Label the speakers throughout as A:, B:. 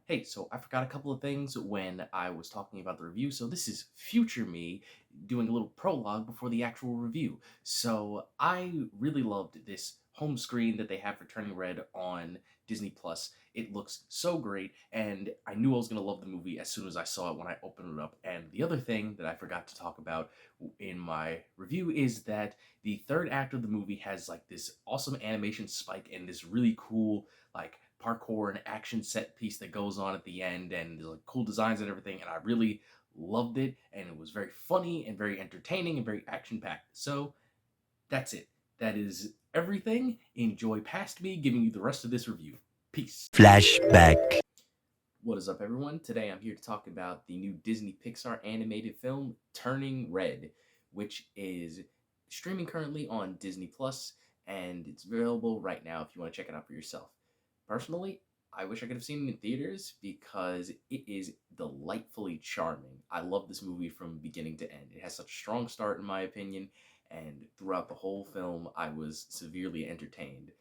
A: Hey, so I forgot a couple of things when I was talking about the review. So this is future me doing a little prologue before the actual review. So I really loved this home screen that they have for Turning Red on Disney Plus. It looks so great, and I knew I was going to love the movie as soon as I saw it when I opened it up. And the other thing that I forgot to talk about in my review is that the third act of the movie has like this awesome animation spike and this really cool like parkour and action set piece that goes on at the end, and there's like cool designs and everything, and I really loved it, and it was very funny and very entertaining and very action packed. So that's it. That is everything. Enjoy past me giving you the rest of this review. Peace.
B: Flashback.
A: What is up, everyone? Today I'm here to talk about the new Disney Pixar animated film Turning Red, which is streaming currently on Disney Plus, and it's available right now if you want to check it out for yourself. Personally, I wish I could have seen it in theaters because it is delightfully charming. I love this movie from beginning to end. It has such a strong start, in my opinion, and throughout the whole film, I was severely entertained.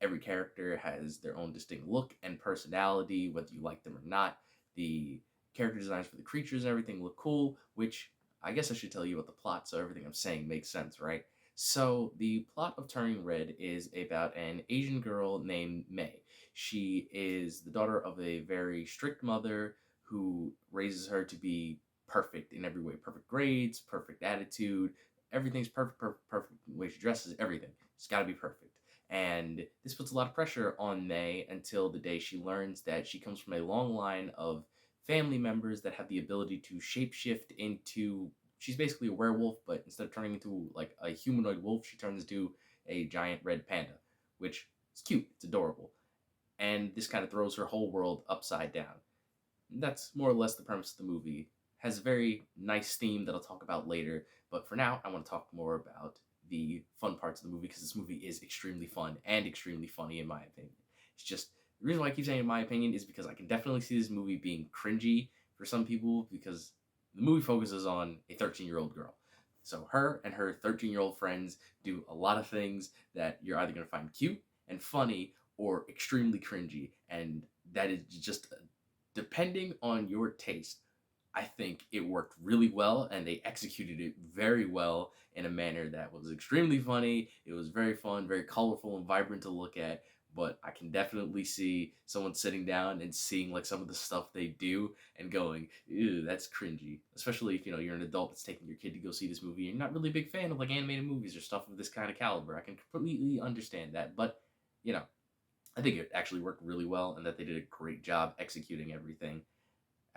A: Every character has their own distinct look and personality, whether you like them or not. The character designs for the creatures and everything look cool, which I guess I should tell you about the plot so everything I'm saying makes sense, right? So, the plot of Turning Red is about an Asian girl named May. She is the daughter of a very strict mother who raises her to be perfect in every way, perfect grades, perfect attitude, everything's perfect, perfect, perfect. The way she dresses, everything. It's got to be perfect. And this puts a lot of pressure on May until the day she learns that she comes from a long line of family members that have the ability to shapeshift into. She's basically a werewolf, but instead of turning into like a humanoid wolf, she turns into a giant red panda, which is cute. It's adorable. And this kind of throws her whole world upside down. That's more or less the premise of the movie. Has a very nice theme that I'll talk about later, but for now, I want to talk more about the fun parts of the movie because this movie is extremely fun and extremely funny in my opinion. It's just the reason why I keep saying in my opinion is because I can definitely see this movie being cringy for some people because the movie focuses on a 13-year-old girl. So her and her 13-year-old friends do a lot of things that you're either going to find cute and funny or extremely cringy, and that is just depending on your taste. I think it worked really well and they executed it very well in a manner that was extremely funny. It was very fun, very colorful and vibrant to look at. But I can definitely see someone sitting down and seeing like some of the stuff they do and going, ew, that's cringy. Especially if you're an adult that's taking your kid to go see this movie and you're not really a big fan of like animated movies or stuff of this kind of caliber. I can completely understand that. But you know, I think it actually worked really well and that they did a great job executing everything.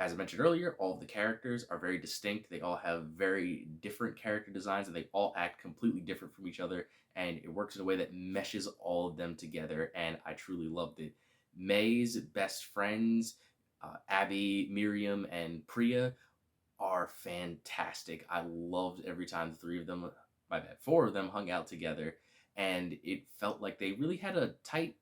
A: As I mentioned earlier, all of the characters are very distinct. They all have very different character designs and they all act completely different from each other. And it works in a way that meshes all of them together. And I truly loved it. May's best friends, Abby, Miriam, and Priya, are fantastic. I loved every time the three of them, my bad, four of them hung out together, and it felt like they really had a tight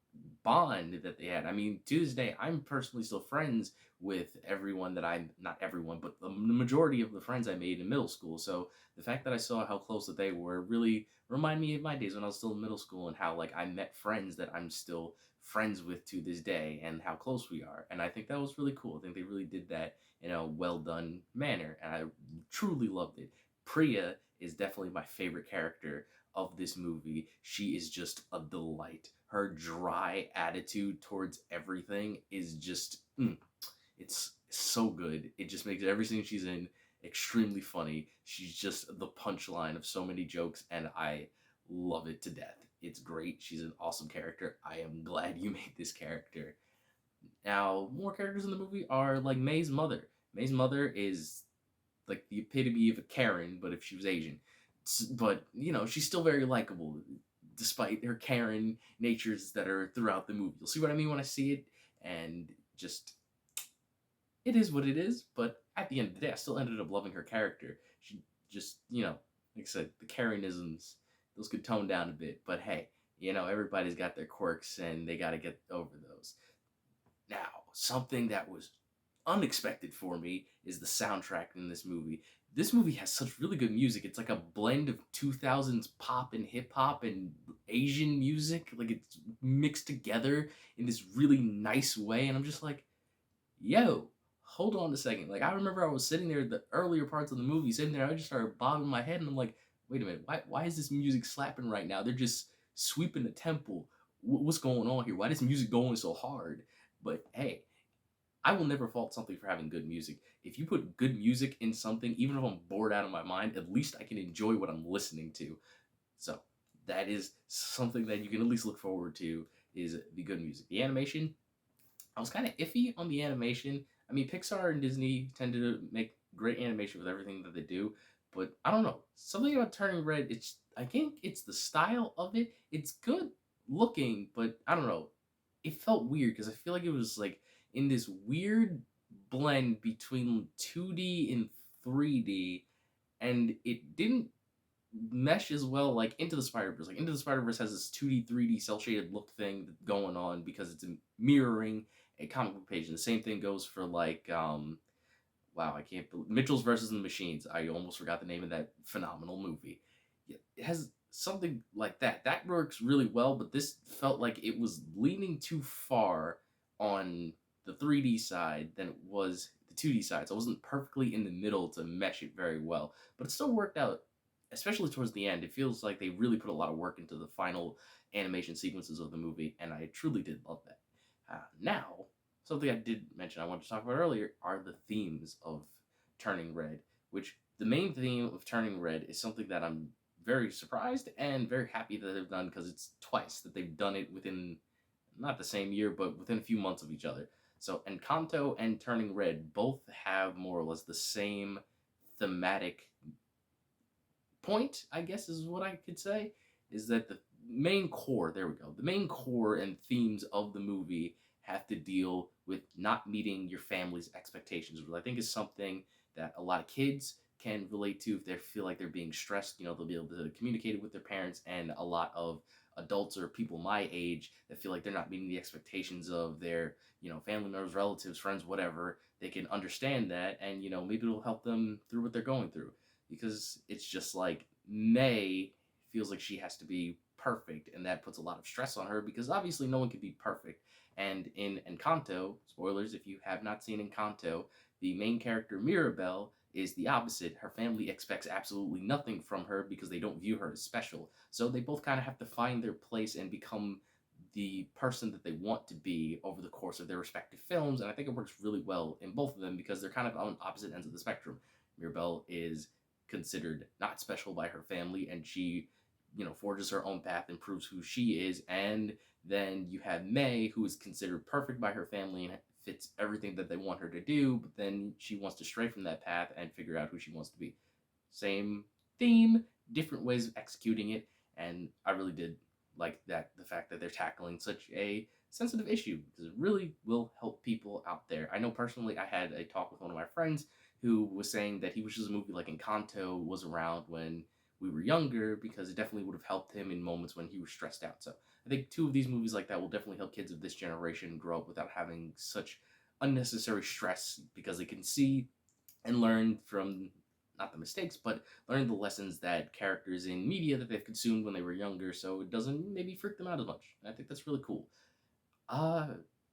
A: bond that they had. I mean, to this day, I'm personally still friends with everyone that I'm not everyone, but the majority of the friends I made in middle school. So the fact that I saw how close that they were really remind me of my days when I was still in middle school and how like I met friends that I'm still friends with to this day and how close we are. And I think that was really cool. I think they really did that in a well done manner, and I truly loved it. Priya is definitely my favorite character of this movie. She is just a delight. Her dry attitude towards everything is just, it's so good. It just makes every scene she's in extremely funny. She's just the punchline of so many jokes, and I love it to death. It's great. She's an awesome character. I am glad you made this character. Now, more characters in the movie are like May's mother. May's mother is like the epitome of a Karen, but if she was Asian. But, she's still very likable, despite her Karen natures that are throughout the movie. You'll see what I mean when I see it, and just, it is what it is, but at the end of the day, I still ended up loving her character. She just, like I said, the Karenisms, those could tone down a bit, but hey, everybody's got their quirks, and they gotta get over those. Now, something that was unexpected for me is the soundtrack in this movie. This movie has such really good music. It's like a blend of 2000s pop and hip hop and Asian music. Like it's mixed together in this really nice way. And I'm just like, yo, hold on a second. Like, I remember I was sitting there the earlier parts of the movie, sitting there, I just started bobbing my head, and I'm like, wait a minute, why is this music slapping right now? They're just sweeping the temple. What's going on here? Why is music going so hard? But hey, I will never fault something for having good music. If you put good music in something, even if I'm bored out of my mind, at least I can enjoy what I'm listening to. So that is something that you can at least look forward to, is the good music. The animation, I was kind of iffy on the animation. I mean, Pixar and Disney tend to make great animation with everything that they do, but I don't know. Something about Turning Red, it's I think it's the style of it. It's good looking, but I don't know. It felt weird because I feel like it was like in this weird blend between 2D and 3D, and it didn't mesh as well like Into the Spider-Verse. Like Into the Spider-Verse has this 2D, 3D cell shaded look thing going on because it's mirroring a comic book page. And the same thing goes for like wow, I can't believe Mitchell's versus the Machines. I almost forgot the name of that phenomenal movie. Yeah, it has something like that. That works really well, but this felt like it was leaning too far on the 3D side than it was the 2D side. So it wasn't perfectly in the middle to mesh it very well. But it still worked out, especially towards the end. It feels like they really put a lot of work into the final animation sequences of the movie, and I truly did love that. Now, something I did mention I wanted to talk about earlier are the themes of Turning Red, which the main theme of Turning Red is something that I'm very surprised and very happy that they've done, because it's twice that they've done it within not the same year, but within a few months of each other. So Encanto and Turning Red both have more or less the same thematic point, I guess is what I could say, is that the main core, there we go, the main core and themes of the movie have to deal with not meeting your family's expectations, which I think is something that a lot of kids can relate to if they feel like they're being stressed. You know, they'll be able to communicate it with their parents, and a lot of adults or people my age that feel like they're not meeting the expectations of their, you know, family members, relatives, friends, whatever, they can understand that, and, you know, maybe it'll help them through what they're going through, because it's just like May feels like she has to be perfect, and that puts a lot of stress on her because obviously no one can be perfect. And in Encanto, spoilers if you have not seen Encanto, the main character Mirabelle is the opposite. Her family expects absolutely nothing from her because they don't view her as special. So they both kind of have to find their place and become the person that they want to be over the course of their respective films. And I think it works really well in both of them because they're kind of on opposite ends of the spectrum. Mirabelle is considered not special by her family, and she, you know, forges her own path and proves who she is. And then you have May, who is considered perfect by her family and fits everything that they want her to do, but then she wants to stray from that path and figure out who she wants to be. Same theme, different ways of executing it, and I really did like that, the fact that they're tackling such a sensitive issue, because it really will help people out there. I know personally I had a talk with one of my friends who was saying that he wishes a movie like Encanto was around when we were younger, because it definitely would have helped him in moments when he was stressed out. So I think two of these movies like that will definitely help kids of this generation grow up without having such unnecessary stress, because they can see and learn from not the mistakes, but learn the lessons that characters in media that they've consumed when they were younger, so it doesn't maybe freak them out as much. And I think that's really cool. Uh,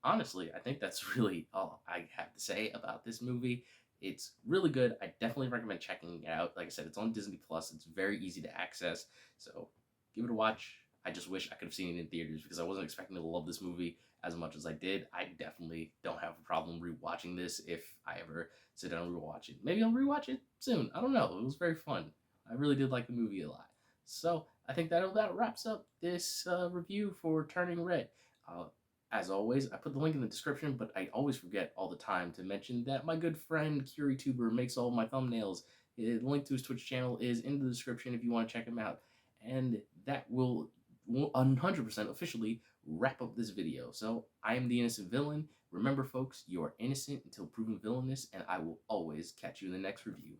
A: Honestly, I think that's really all I have to say about this movie. It's really good. I definitely recommend checking it out. Like I said, it's on Disney Plus. It's very easy to access, so give it a watch. I just wish I could have seen it in theaters because I wasn't expecting to love this movie as much as I did. I definitely don't have a problem rewatching this if I ever sit down and rewatch it. Maybe I'll rewatch it soon. I don't know. It was very fun. I really did like the movie a lot. So I think that about wraps up this review for Turning Red. Uh, as always, I put the link in the description, but I always forget all the time to mention that my good friend CuriTuber makes all my thumbnails. The link to his Twitch channel is in the description if you want to check him out. And that will 100% officially wrap up this video. So I am the innocent villain. Remember, folks, you are innocent until proven villainous, and I will always catch you in the next review.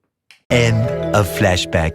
B: End of flashback.